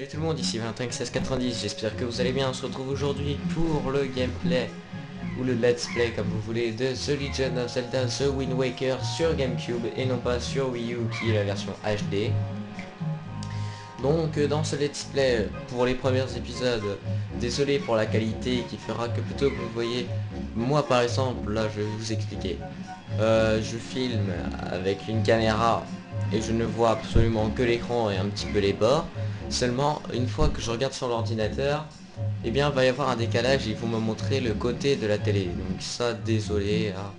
Salut tout le monde, ici Valentin1690, j'espère que vous allez bien. On se retrouve aujourd'hui pour le gameplay ou le let's play comme vous voulez de The Legend of Zelda The Wind Waker sur GameCube et non pas sur Wii U qui est la version HD. Donc dans ce let's play, pour les premiers épisodes, désolé pour la qualité qui fera que plutôt que vous voyez, moi par exemple, là je vais vous expliquer. Je filme avec une caméra et je ne vois absolument que l'écran et un petit peu les bords. Seulement, une fois que je regarde sur l'ordinateur, eh bien, il va y avoir un décalage et ils vont me montrer le côté de la télé. Donc ça, désolé, hein.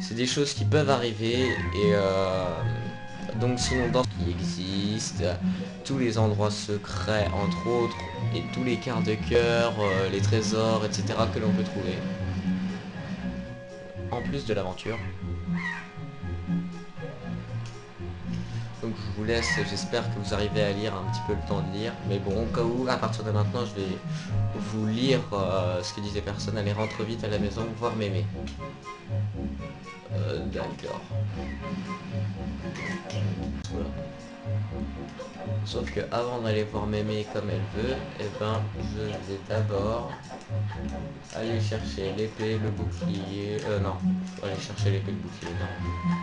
C'est des choses qui peuvent arriver et donc sinon dans ce qui existe, tous les endroits secrets entre autres et tous les quarts de cœur, les trésors, etc. que l'on peut trouver. En plus de l'aventure. Donc je vous laisse, j'espère que vous arrivez à lire un petit peu le temps de lire. Mais bon, au cas où, à partir de maintenant, je vais vous lire ce que disent les personnes. Allez, rentre vite à la maison, voir mémé. D'accord. Voilà. Sauf que avant d'aller voir mémé comme elle veut, eh ben, je vais d'abord aller chercher l'épée, le bouclier. Non, aller chercher l'épée, le bouclier, non.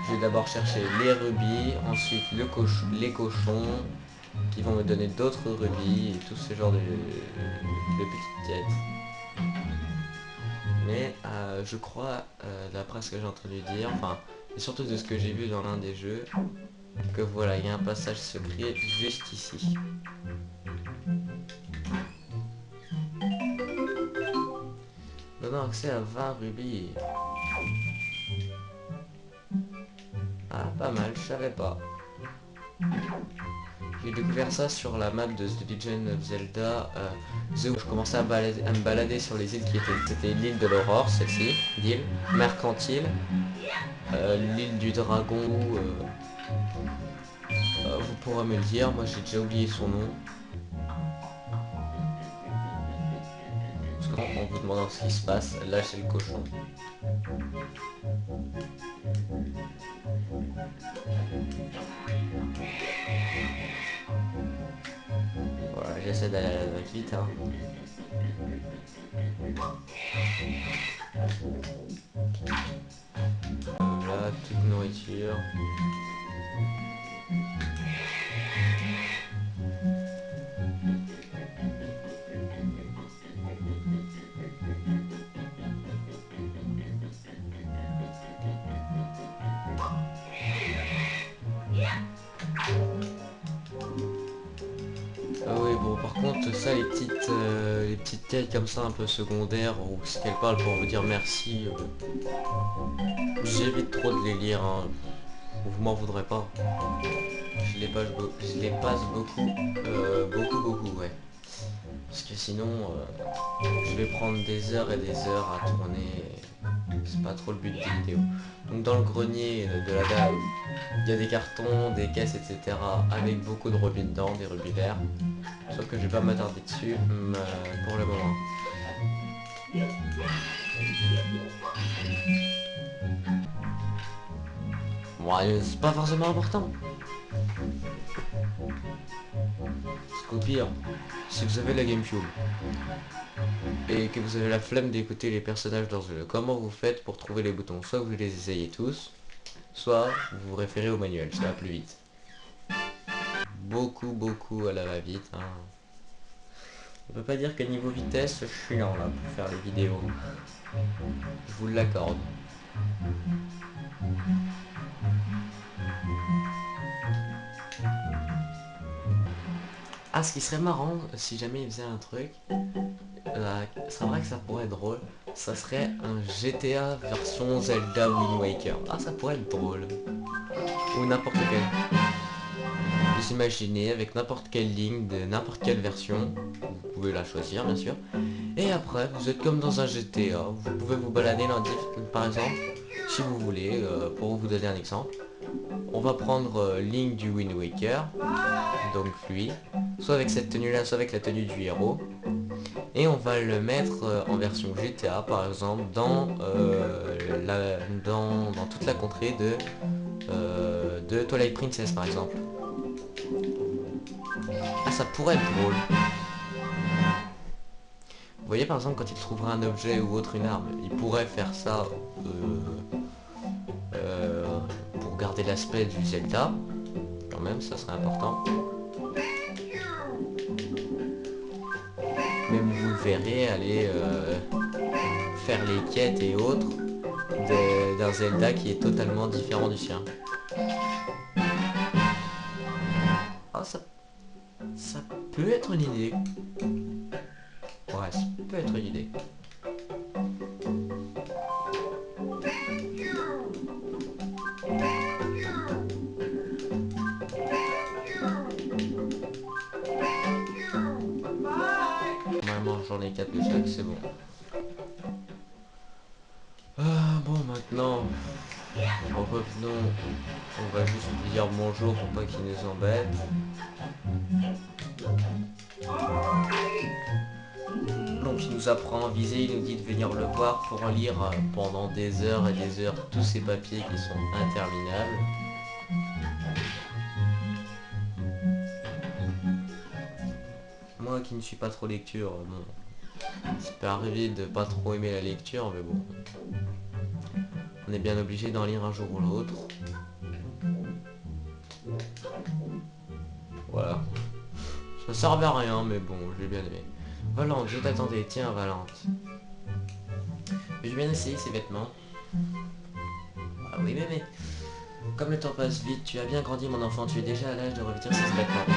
Je vais d'abord chercher les rubis, ensuite les cochons, qui vont me donner d'autres rubis et tout ce genre de petites quêtes. Mais je crois, d'après ce que j'ai entendu dire, enfin, et surtout de ce que j'ai vu dans l'un des jeux, que voilà, il y a un passage secret juste ici. Donnant accès à 20 rubis. Ah, pas mal, je savais pas. J'ai découvert ça sur la map de The Legend of Zelda, où je commençais à me balader sur les îles qui étaient... C'était l'île de l'Aurore, celle-ci, l'île mercantile, l'île du dragon, vous pourrez me le dire, moi j'ai déjà oublié son nom. Parce qu'en vous demandant ce qui se passe, là c'est le cochon. Voilà, j'essaie d'aller vite, hein. Là, toute nourriture. Ah oui, bon, par contre, ça, les petites quêtes comme ça, un peu secondaires, ou ce qu'elle parle pour vous dire merci, j'évite trop de les lire, hein. Vous m'en voudrez pas. Je les passe beaucoup, beaucoup, ouais. Parce que sinon, je vais prendre des heures et des heures à tourner. C'est pas trop le but des vidéos. Donc dans le grenier de la dame, il y a des cartons, des caisses, etc. avec beaucoup de rubis dedans, des rubis verts. Sauf que je vais pas m'attarder dessus pour le moment. Bon, c'est pas forcément important. Parce qu'au pire, si vous avez la GameCube et que vous avez la flemme d'écouter les personnages dans le jeu, comment vous faites pour trouver les boutons? Soit vous les essayez tous, soit vous vous référez au manuel, ça va plus vite. Beaucoup à la va-vite, hein. On peut pas dire que niveau vitesse, je suis lent là pour faire les vidéos. Je vous l'accorde. Ah, ce qui serait marrant, si jamais il faisait un truc, c'est vrai que ça pourrait être drôle, ça serait un GTA version Zelda Wind Waker. Ah, ça pourrait être drôle. Ou n'importe quel. Vous imaginez avec n'importe quelle ligne de n'importe quelle version, vous pouvez la choisir bien sûr. Et après, vous êtes comme dans un GTA, vous pouvez vous balader lundi, par exemple, si vous voulez, pour vous donner un exemple. On va prendre Link du Wind Waker, donc lui, soit avec cette tenue là, soit avec la tenue du héros. Et on va le mettre en version GTA par exemple dans, dans toute la contrée de Twilight Princess par exemple. Ah, ça pourrait être drôle. Vous voyez par exemple quand il trouvera un objet ou autre, une arme, il pourrait faire ça pour garder l'aspect du Zelda. Quand même, ça serait important. Mais vous le verrez aller faire les quêtes et autres d'un Zelda qui est totalement différent du sien. Ah, ça peut être une idée. Ouais, ça peut être une idée. Normalement, j'en ai 4 de chaque, c'est bon. Bon, maintenant, revenons. On va juste lui dire bonjour pour pas qu'il nous embête. Donc il nous apprend à viser, il nous dit de venir le voir pour lire pendant des heures et des heures tous ces papiers qui sont interminables. Moi qui ne suis pas trop lecture, bon, ça peut arriver de pas trop aimer la lecture, mais bon, on est bien obligé d'en lire un jour ou l'autre. Voilà. Ça servait à rien, mais bon, j'ai bien aimé. Valente, je t'attendais, tiens Valente. J'ai bien essayé ces vêtements. Ah oui, mais... Comme le temps passe vite, tu as bien grandi mon enfant, tu es déjà à l'âge de revêtir ces vêtements.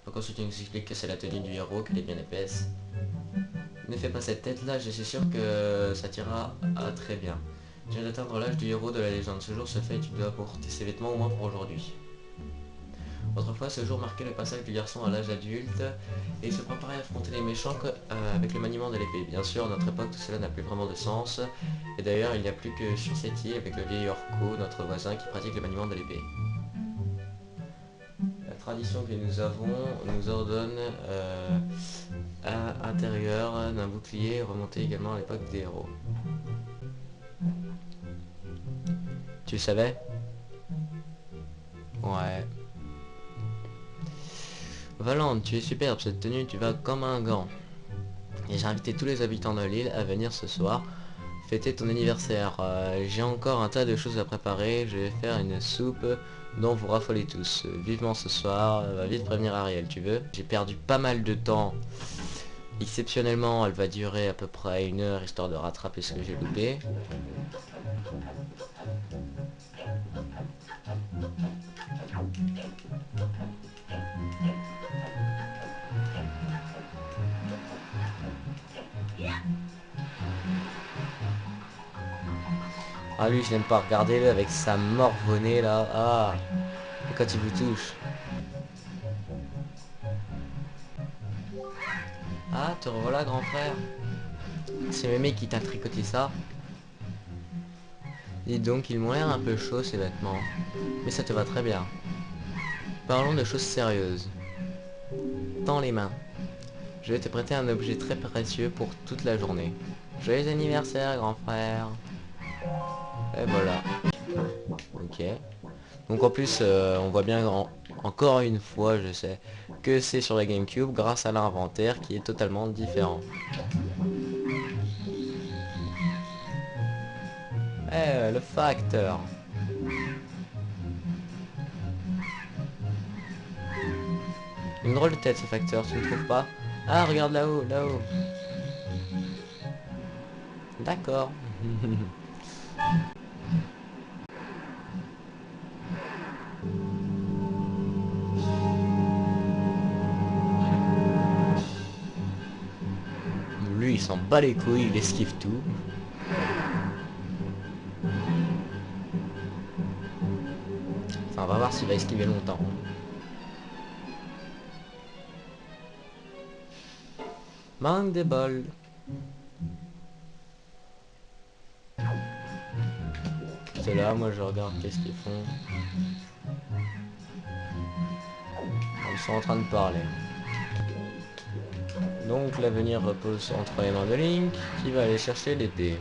Faut qu'ensuite tu nous expliques que c'est la tenue du héros, qu'elle est bien épaisse. Ne fais pas cette tête là, je suis sûr que ça t'ira très bien. Je viens d'atteindre l'âge du héros de la légende. Ce jour se fait et tu dois porter ces vêtements au moins pour aujourd'hui. Autrefois, ce jour marquait le passage du garçon à l'âge adulte et il se préparait à affronter les méchants avec le maniement de l'épée. Bien sûr, à notre époque, tout cela n'a plus vraiment de sens. Et d'ailleurs, il n'y a plus que sur cette île avec le vieil Orko, notre voisin, qui pratique le maniement de l'épée. La tradition que nous avons nous ordonne à l'intérieur d'un bouclier remonté également à l'époque des héros. Tu le savais? Ouais. Valente, tu es superbe, cette tenue, tu vas comme un gant. Et j'ai invité tous les habitants de l'île à venir ce soir fêter ton anniversaire. J'ai encore un tas de choses à préparer, je vais faire une soupe dont vous raffolez tous. Vivement ce soir, va vite prévenir Ariel, tu veux? J'ai perdu pas mal de temps. Exceptionnellement, elle va durer à peu près 1 heure histoire de rattraper ce que j'ai loupé. Ah lui je n'aime pas, regardez-le avec sa morvonnée là. Ah, et quand il vous touche. Ah, te revoilà grand frère. C'est Mémé qui t'a tricoté ça. Dis donc, ils m'ont l'air un peu chauds ces vêtements. Mais ça te va très bien. Parlons de choses sérieuses. Tends les mains. Je vais te prêter un objet très précieux pour toute la journée. Joyeux anniversaire grand frère. Et voilà. Ok. Donc en plus, on voit bien encore une fois, je sais, que c'est sur la GameCube grâce à l'inventaire qui est totalement différent. Eh, le facteur. Une drôle de tête ce facteur, tu ne trouves pas? Ah, regarde là-haut, là-haut. D'accord. Lui, il s'en bat les couilles, il esquive tout. Enfin, on va voir s'il va esquiver longtemps. Manque de bol. C'est là, moi je regarde qu'est-ce qu'ils font. Ils sont en train de parler. Donc l'avenir repose entre les mains de Link, qui va aller chercher l'épée.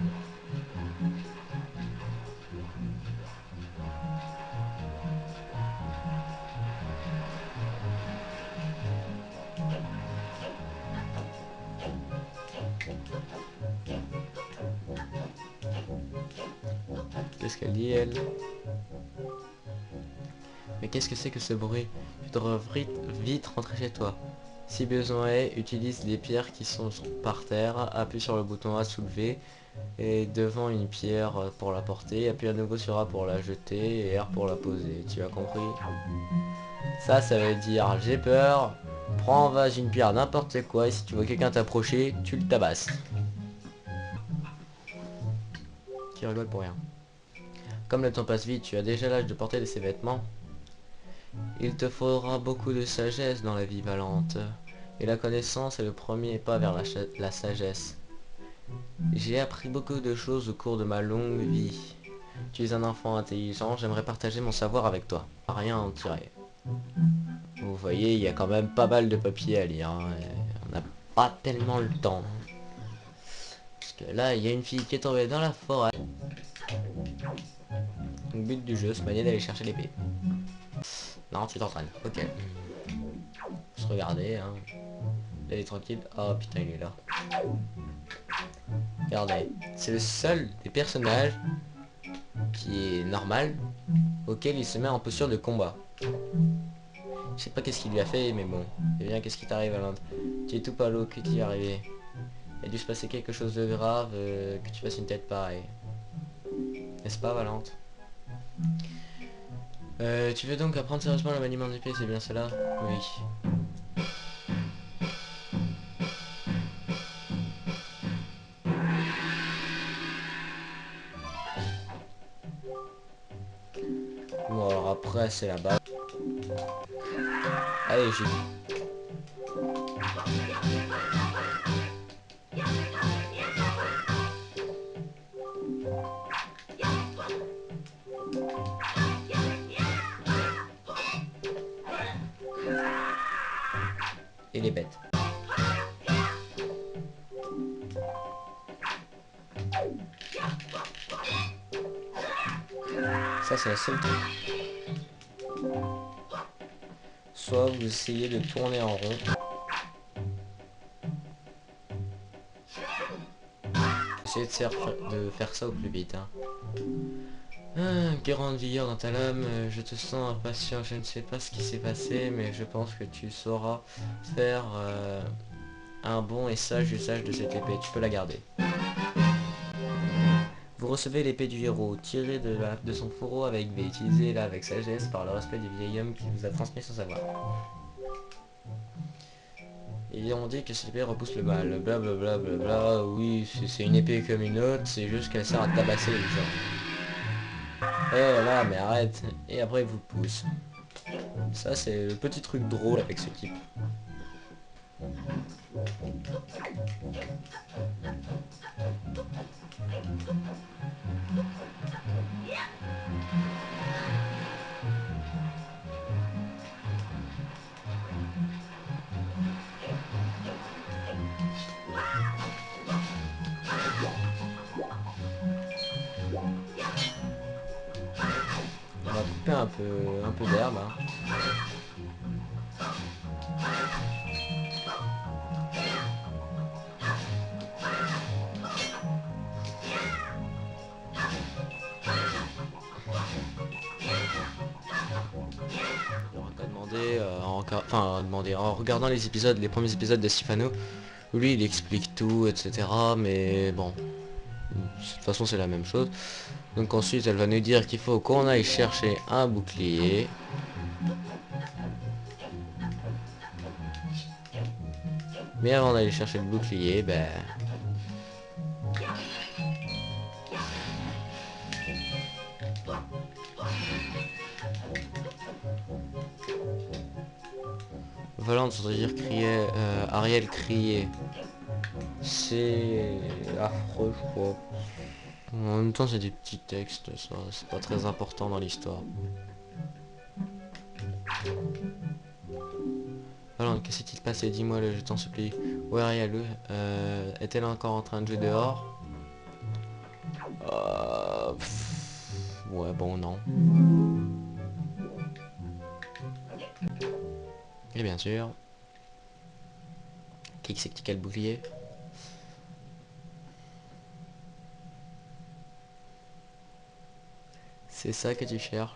qu'est-ce qu'elle dit elle? Mais qu'est-ce que c'est que ce bruit? Tu devrais vite rentrer chez toi. Si besoin est, utilise les pierres qui sont par terre, appuie sur le bouton A soulever et devant une pierre pour la porter, appuie à nouveau sur A pour la jeter et R pour la poser. Tu as compris? Ça veut dire j'ai peur, prends en vase une pierre n'importe quoi et si tu vois quelqu'un t'approcher, tu le tabasses. Qui rigole pour rien. Comme le temps passe vite, tu as déjà l'âge de porter ces vêtements. Il te faudra beaucoup de sagesse dans la vie valente. Et la connaissance est le premier pas vers la sagesse. J'ai appris beaucoup de choses au cours de ma longue vie. Tu es un enfant intelligent, j'aimerais partager mon savoir avec toi. Rien à en tirer. Vous voyez, il y a quand même pas mal de papiers à lire. Hein, on n'a pas tellement le temps. Parce que là, il y a une fille qui est tombée dans la forêt. Le but du jeu, c'est d'aller chercher l'épée. Non, tu t'entraînes. Ok. Se regarder, hein. Elle est tranquille. Oh putain, il est là. Regardez. C'est le seul des personnages qui est normal auquel il se met en posture de combat. Je sais pas qu'est-ce qu'il lui a fait, mais bon. Et bien, qu'est-ce qui t'arrive à l'Inde? Tu es tout palo, que t'y est arrivé? Il a dû se passer quelque chose de grave, que tu fasses une tête pareille. N'est-ce pas, Valente? Tu veux donc apprendre sérieusement le maniement d'épée, c'est bien cela? Oui. Bon, alors après, c'est la base. Allez, j'ai dit. Et les bêtes. Ça, c'est la seule truc. Soit vous essayez de tourner en rond. Essayez de faire ça au plus vite. Hein. Ah, grande vigueur dans ta lame, je te sens impatient, je ne sais pas ce qui s'est passé, mais je pense que tu sauras faire un bon et sage usage de cette épée, tu peux la garder. Vous recevez l'épée du héros, tirée de son fourreau avec V, utilisez-la avec sagesse par le respect du vieil homme qui vous a transmis son savoir. Et on dit que cette épée repousse le mal, blablabla, bla bla bla, oui, c'est une épée comme une autre, c'est juste qu'elle sert à tabasser les gens. Eh là, mais arrête, et après il vous pousse. Ça c'est le petit truc drôle avec ce type. On va couper un peu d'herbe. Hein. En regardant les épisodes, les premiers épisodes de Sifano, lui il explique tout, etc. Mais bon, de toute façon c'est la même chose. Donc ensuite elle va nous dire qu'il faut qu'on aille chercher un bouclier. Mais avant d'aller chercher le bouclier, ben... Valente, ça veut dire crier, Ariel crier. C'est affreux, je crois. En même temps, c'est des petits textes, ça, c'est pas très important dans l'histoire. Valente, qu'est-ce qui s'est passé? Dis-moi, je t'en supplie. Ouais, Ariel, est-elle encore en train de jouer dehors? Ouais, bon, non. Et bien sûr. Qui c'est qui a le bouclier? C'est ça que tu cherches.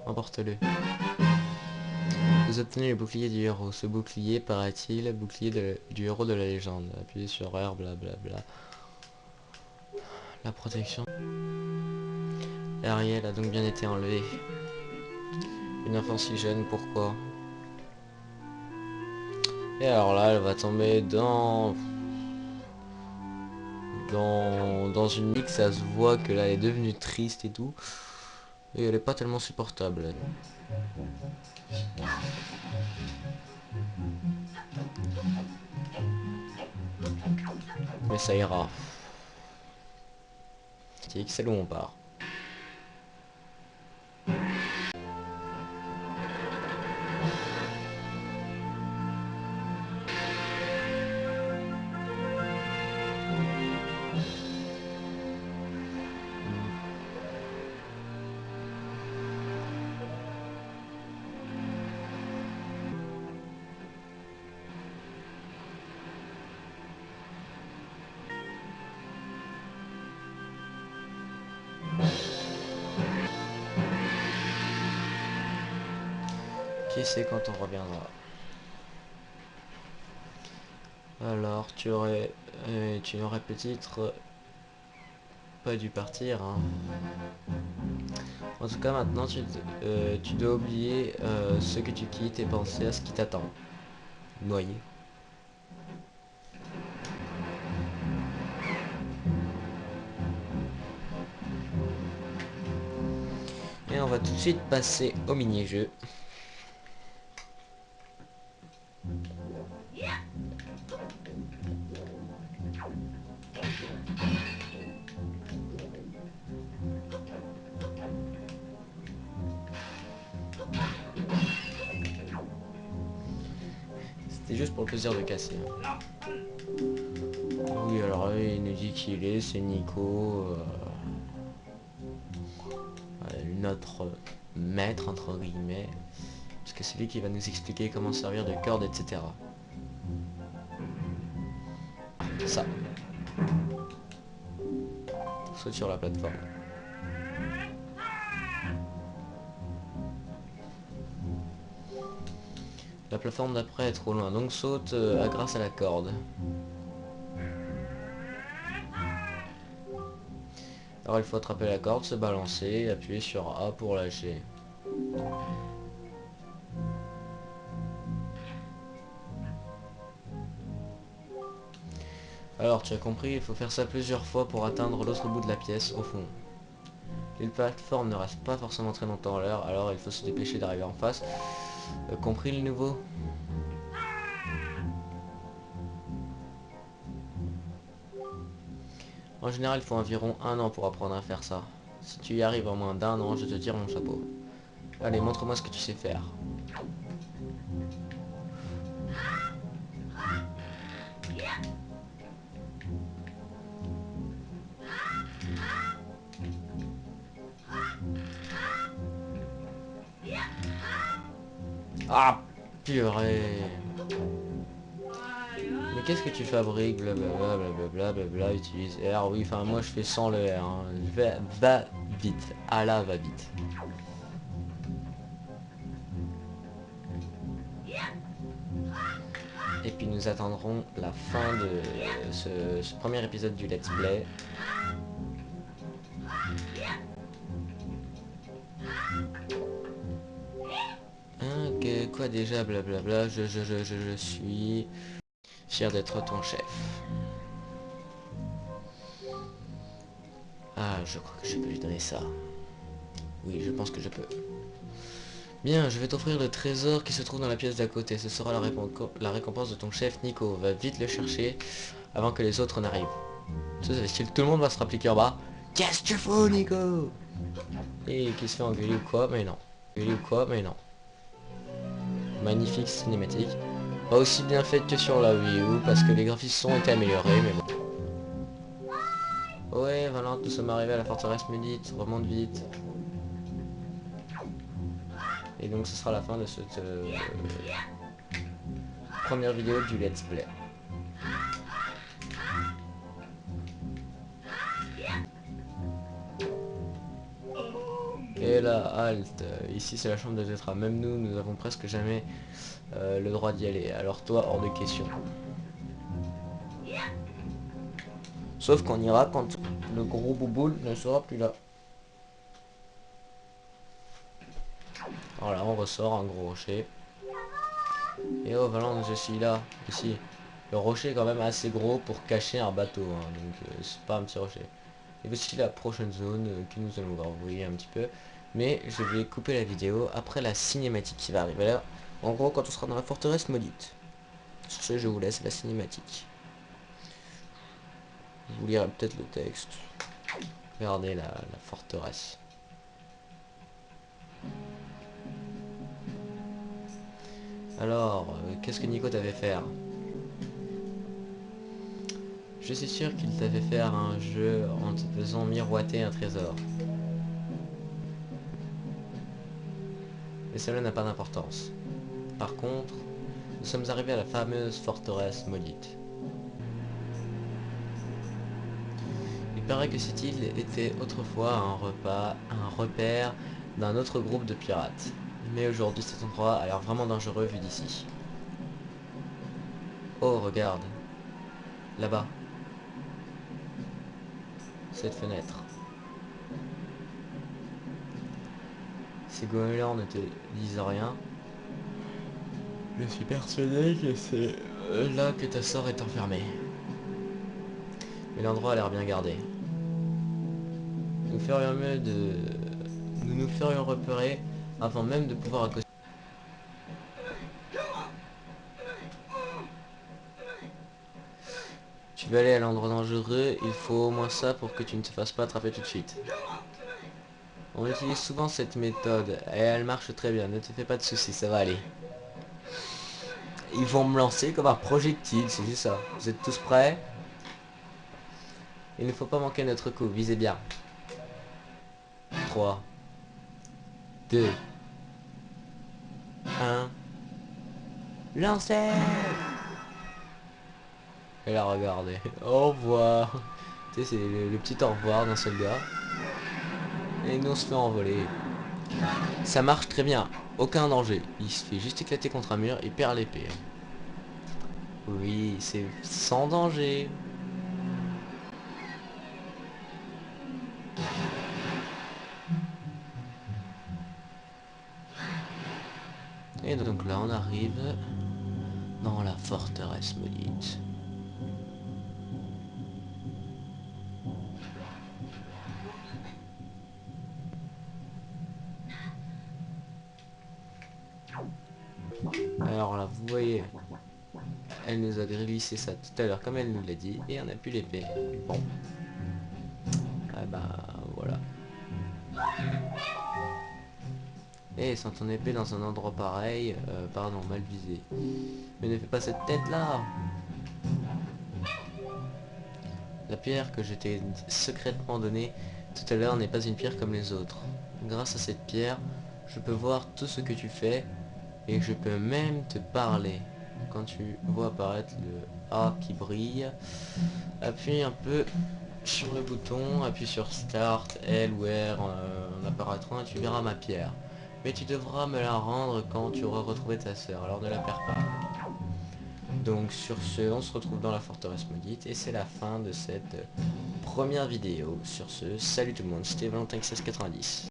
Emporte-le. Vous obtenez le bouclier du héros. Ce bouclier, paraît-il, bouclier du héros de la légende. Appuyez sur R, blablabla. La protection. Ariel a donc bien été enlevée. Une enfant si jeune, pourquoi? Et alors là, elle va tomber dans une ligue, ça se voit que là, elle est devenue triste et tout. Et elle est pas tellement supportable, elle. Mais ça ira. C'est où on part. Qui sait quand on reviendra. Alors, tu n'aurais peut-être pas dû partir, hein. En tout cas, maintenant, tu dois oublier ce que tu quittes et penser à ce qui t'attend. Noyé. Et on va tout de suite passer au mini-jeu. C'était juste pour le plaisir de casser. Oui, alors il nous dit qu'il est, c'est Nico, notre maître, entre guillemets. Parce que c'est lui qui va nous expliquer comment servir de corde, etc. Ça. Saute sur la plateforme. La plateforme d'après est trop loin, donc saute grâce à la corde. Alors il faut attraper la corde, se balancer, appuyer sur A pour lâcher. Alors tu as compris, il faut faire ça plusieurs fois pour atteindre l'autre bout de la pièce, au fond. Les plateformes ne restent pas forcément très longtemps en l'air, alors il faut se dépêcher d'arriver en face. Compris le nouveau? En général, il faut environ 1 an pour apprendre à faire ça. Si tu y arrives en moins d'1 an, je te tire mon chapeau. Allez, montre-moi ce que tu sais faire. Ah, purée. Mais qu'est-ce que tu fabriques? Blablabla, blablabla, blablabla, utilise R. Oui, enfin, moi je fais sans le R. Hein. Va vite. Allah va vite. Et puis nous attendrons la fin de ce premier épisode du Let's Play. Ok, quoi déjà, blablabla, je suis fier d'être ton chef. Ah, je crois que je peux lui donner ça. Oui, je pense que je peux. Bien, je vais t'offrir le trésor qui se trouve dans la pièce d'à côté. Ce sera la récompense de ton chef, Nico. Va vite le chercher avant que les autres n'arrivent. Tout le monde va se rappliquer en bas. Qu'est-ce que tu fous, Nico? Et qui se fait engueuler ou quoi? Mais non. Engueuler ou quoi? Mais non. Magnifique cinématique. Pas aussi bien faite que sur la Wii U, parce que les graphismes ont été améliorés, mais bon. Ouais, Valente, nous sommes arrivés à la forteresse médite. Remonte vite. Et donc ce sera la fin de cette première vidéo du Let's Play. Et là, halte. Ici, c'est la chambre de Tetra. Même nous, nous avons presque jamais le droit d'y aller. Alors toi, hors de question. Sauf qu'on ira quand le gros bouboule ne sera plus là. Voilà, on ressort un gros rocher. Et oh, Valence, je suis là. Ici. Le rocher est quand même assez gros pour cacher un bateau. Hein, donc, c'est pas un petit rocher. Et voici la prochaine zone que nous allons voir, vous voyez un petit peu. Mais je vais couper la vidéo après la cinématique qui va arriver là. En gros, quand on sera dans la forteresse maudite. Sur ce, je vous laisse la cinématique. Vous lirez peut-être le texte. Regardez la forteresse. Alors, qu'est-ce que Nico t'avait fait? Je suis sûr qu'il t'avait fait un jeu en te faisant miroiter un trésor. Mais cela n'a pas d'importance. Par contre, nous sommes arrivés à la fameuse forteresse maudite. Il paraît que cette île était autrefois un repère d'un autre groupe de pirates. Mais aujourd'hui cet endroit a l'air vraiment dangereux vu d'ici. Oh regarde, là-bas, cette fenêtre. Ces goélands ne te disent rien. Je suis persuadé que c'est là que ta sœur est enfermée. Mais l'endroit a l'air bien gardé. Nous ferions mieux de... Nous nous ferions repérer avant même de pouvoir accoster. Tu veux aller à l'endroit dangereux, il faut au moins ça pour que tu ne te fasses pas attraper tout de suite. On utilise souvent cette méthode et elle marche très bien, ne te fais pas de soucis, ça va aller. Ils vont me lancer comme un projectile, c'est ça. Vous êtes tous prêts? Il ne faut pas manquer notre coup, visez bien. 3, 2, 1. Lancez! Et là, regardez. Au revoir. Tu sais, c'est le petit au revoir d'un seul gars. Et nous on se fait envoler. Ça marche très bien. Aucun danger. Il se fait juste éclater contre un mur et perd l'épée. Oui, c'est sans danger. Et donc là, on arrive dans la forteresse maudite. Alors là, vous voyez, elle nous a glissé ça tout à l'heure comme elle nous l'a dit, et on a pu l'épée. Bon. Ah bah, voilà. Et sans ton épée dans un endroit pareil, pardon, mal visé. Mais ne fais pas cette tête là. La pierre que je t'ai secrètement donnée tout à l'heure n'est pas une pierre comme les autres. Grâce à cette pierre, je peux voir tout ce que tu fais et je peux même te parler. Quand tu vois apparaître le A qui brille, appuie un peu sur le bouton, appuie sur Start, L ou R en apparaîtra et tu verras ma pierre. Mais tu devras me la rendre quand tu auras retrouvé ta sœur, alors ne la perds pas. Donc sur ce, on se retrouve dans la forteresse maudite et c'est la fin de cette première vidéo. Sur ce, salut tout le monde, c'était Valentin1690.